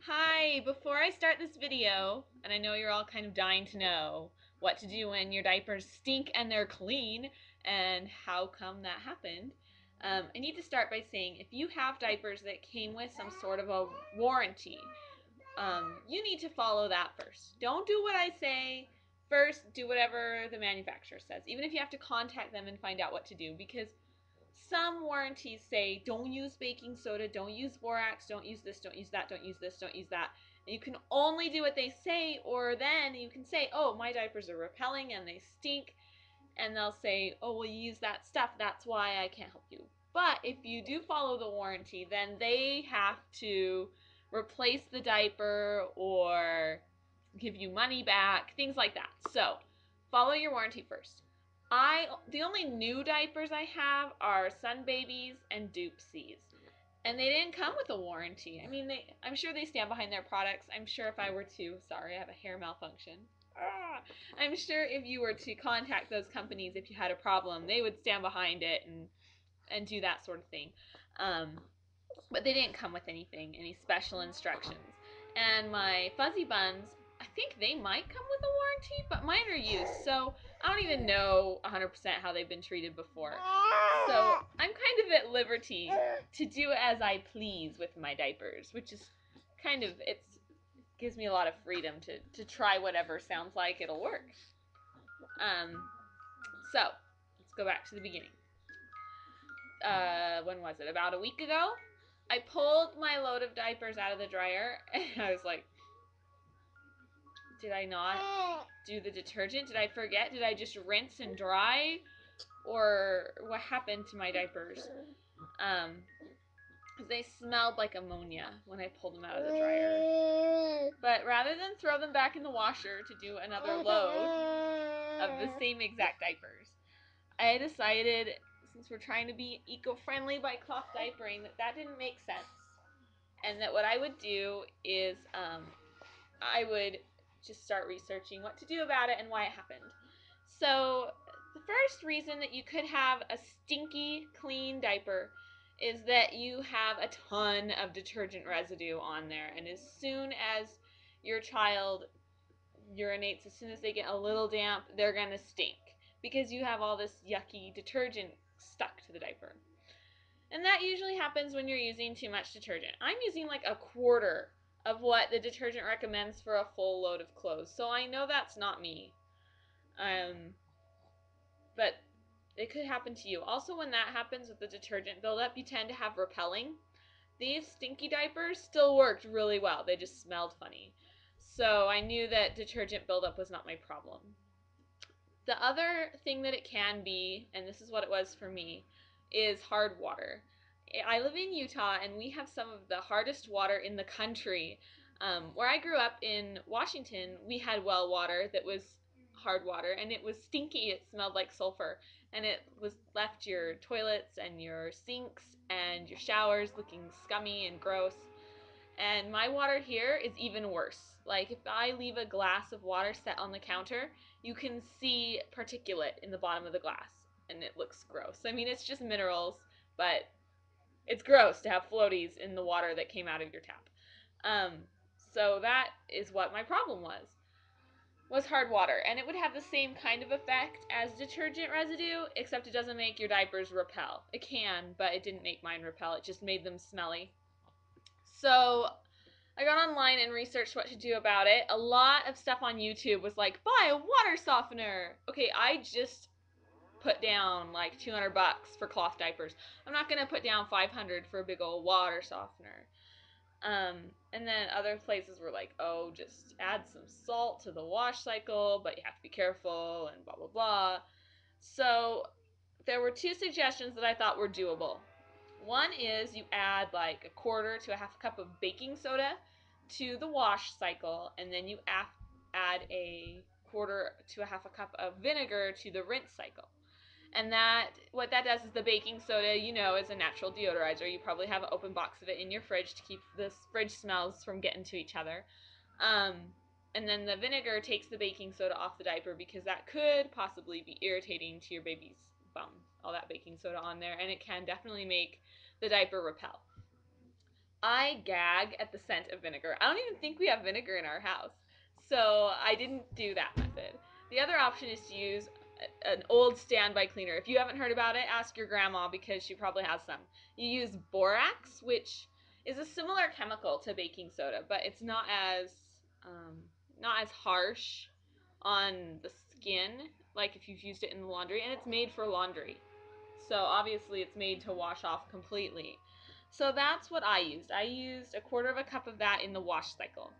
Hi, before I start this video, and I know you're all kind of dying to know what to do when your diapers stink and they're clean and how come that happened, I need to start by saying if you have diapers that came with some sort of a warranty, you need to follow that first. Don't do what I say. First, do whatever the manufacturer says, even if you have to contact them and find out what to do, because some warranties say don't use baking soda, don't use borax, don't use this, don't use that, don't use this, don't use that. And you can only do what they say, or then you can say, oh, my diapers are repelling and they stink. And they'll say, oh, well, you use that stuff. That's why I can't help you. But if you do follow the warranty, then they have to replace the diaper or give you money back, things like that. So follow your warranty first. The only new diapers I have are Sun Babies and Doopsies. And they didn't come with a warranty. I mean, I'm sure they stand behind their products. I'm sure if I were to, sorry, I have a hair malfunction. I'm sure if you were to contact those companies if you had a problem, they would stand behind it and do that sort of thing. Um, but they didn't come with anything, any special instructions. And my fuzzy buns, I think they might come with a warranty, but mine are used, so I don't even know 100% how they've been treated before. So I'm kind of at liberty to do as I please with my diapers, which is kind of, it gives me a lot of freedom to try whatever sounds like it'll work. So let's go back to the beginning. When was it? About a week ago, I pulled my load of diapers out of the dryer and I was like, did I not do the detergent? Did I forget? Did I just rinse and dry? Or what happened to my diapers? Because they smelled like ammonia when I pulled them out of the dryer. But rather than throw them back in the washer to do another load of the same exact diapers, I decided, since we're trying to be eco-friendly by cloth diapering, that didn't make sense. And that what I would do is I would just start researching what to do about it and why it happened. So the first reason that you could have a stinky clean diaper is that you have a ton of detergent residue on there, and as soon as your child urinates, as soon as they get a little damp, they're gonna stink because you have all this yucky detergent stuck to the diaper. And that usually happens when you're using too much detergent. I'm using like a quarter of what the detergent recommends for a full load of clothes, so I know that's not me. But it could happen to you. Also, when that happens with the detergent buildup, you tend to have repelling. These stinky diapers still worked really well. They just smelled funny. So I knew that detergent buildup was not my problem. The other thing that it can be, and this is what it was for me, is hard water. I live in Utah and we have some of the hardest water in the country. Where I grew up in Washington, we had well water that was hard water and it was stinky. It smelled like sulfur and it was left your toilets and your sinks and your showers looking scummy and gross. And my water here is even worse. Like if I leave a glass of water set on the counter, you can see particulate in the bottom of the glass and it looks gross. I mean, it's just minerals, but it's gross to have floaties in the water that came out of your tap. Um, so that is what my problem was hard water. And it would have the same kind of effect as detergent residue, except it doesn't make your diapers repel. It can, but it didn't make mine repel. It just made them smelly. So I got online and researched what to do about it. A lot of stuff on YouTube was like, buy a water softener. Okay, I just put down like 200 bucks for cloth diapers. I'm not gonna put down 500 for a big old water softener. And then other places were like, oh, just add some salt to the wash cycle, but you have to be careful and blah blah blah. So there were two suggestions that I thought were doable. One is you add like a quarter to a half a cup of baking soda to the wash cycle, and then you add a quarter to a half a cup of vinegar to the rinse cycle. And that what that does is the baking soda, you know, is a natural deodorizer. You probably have an open box of it in your fridge to keep the fridge smells from getting to each other. Um, and then the vinegar takes the baking soda off the diaper because that could possibly be irritating to your baby's bum, all that baking soda on there, and it can definitely make the diaper repel. I gag at the scent of vinegar. I don't even think we have vinegar in our house. So I didn't do that method. The other option is to use an old standby cleaner. If you haven't heard about it, ask your grandma because she probably has some. You use borax, which is a similar chemical to baking soda, but it's um, not as harsh on the skin like if you've used it in the laundry, and it's made for laundry. So obviously it's made to wash off completely. So that's what I used. I used a quarter of a cup of that in the wash cycle.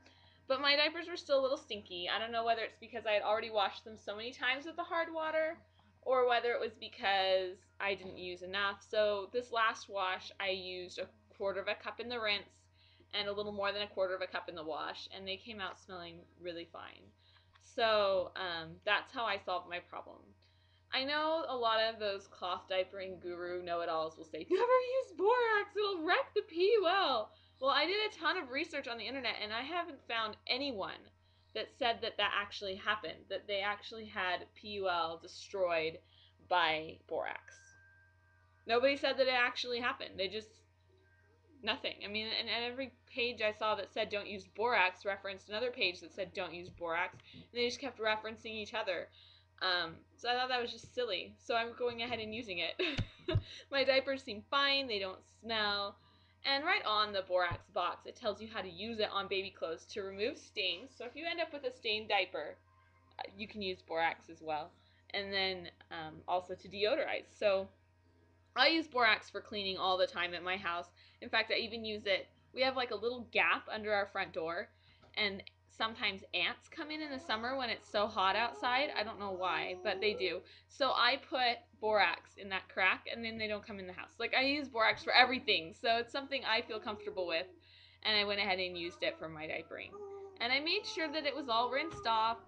But my diapers were still a little stinky. I don't know whether it's because I had already washed them so many times with the hard water or whether it was because I didn't use enough. So this last wash, I used a quarter of a cup in the rinse and a little more than a quarter of a cup in the wash, and they came out smelling really fine. So that's how I solved my problem. I know a lot of those cloth diapering guru know-it-alls will say, never use borax, it'll wreck the PUL. Well, I did a ton of research on the internet, and I haven't found anyone that said that that actually happened, that they actually had PUL destroyed by borax. Nobody said that it actually happened. They just nothing. I mean, and every page I saw that said don't use borax referenced another page that said don't use borax, and they just kept referencing each other. So I thought that was just silly. So I'm going ahead and using it. My diapers seem fine. They don't smell. And right on the borax box, it tells you how to use it on baby clothes to remove stains. So if you end up with a stained diaper, you can use borax as well. And then also to deodorize. So I use borax for cleaning all the time at my house. In fact, I even use it. We have like a little gap under our front door, and sometimes ants come in the summer when it's so hot outside. I don't know why, but they do. So I put borax in that crack, and then they don't come in the house. Like I use borax for everything, so it's something I feel comfortable with, and I went ahead and used it for my diapering. And I made sure that it was all rinsed off.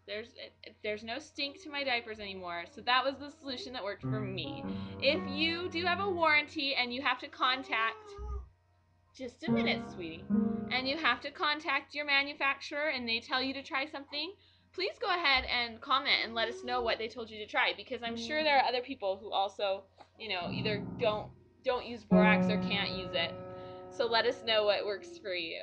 There's no stink to my diapers anymore. So that was the solution that worked for me. If you do have a warranty and you have to contact just a minute, sweetie, and you have to contact your manufacturer and they tell you to try something, please go ahead and comment and let us know what they told you to try, because I'm sure there are other people who also, either don't use borax or can't use it. So let us know what works for you.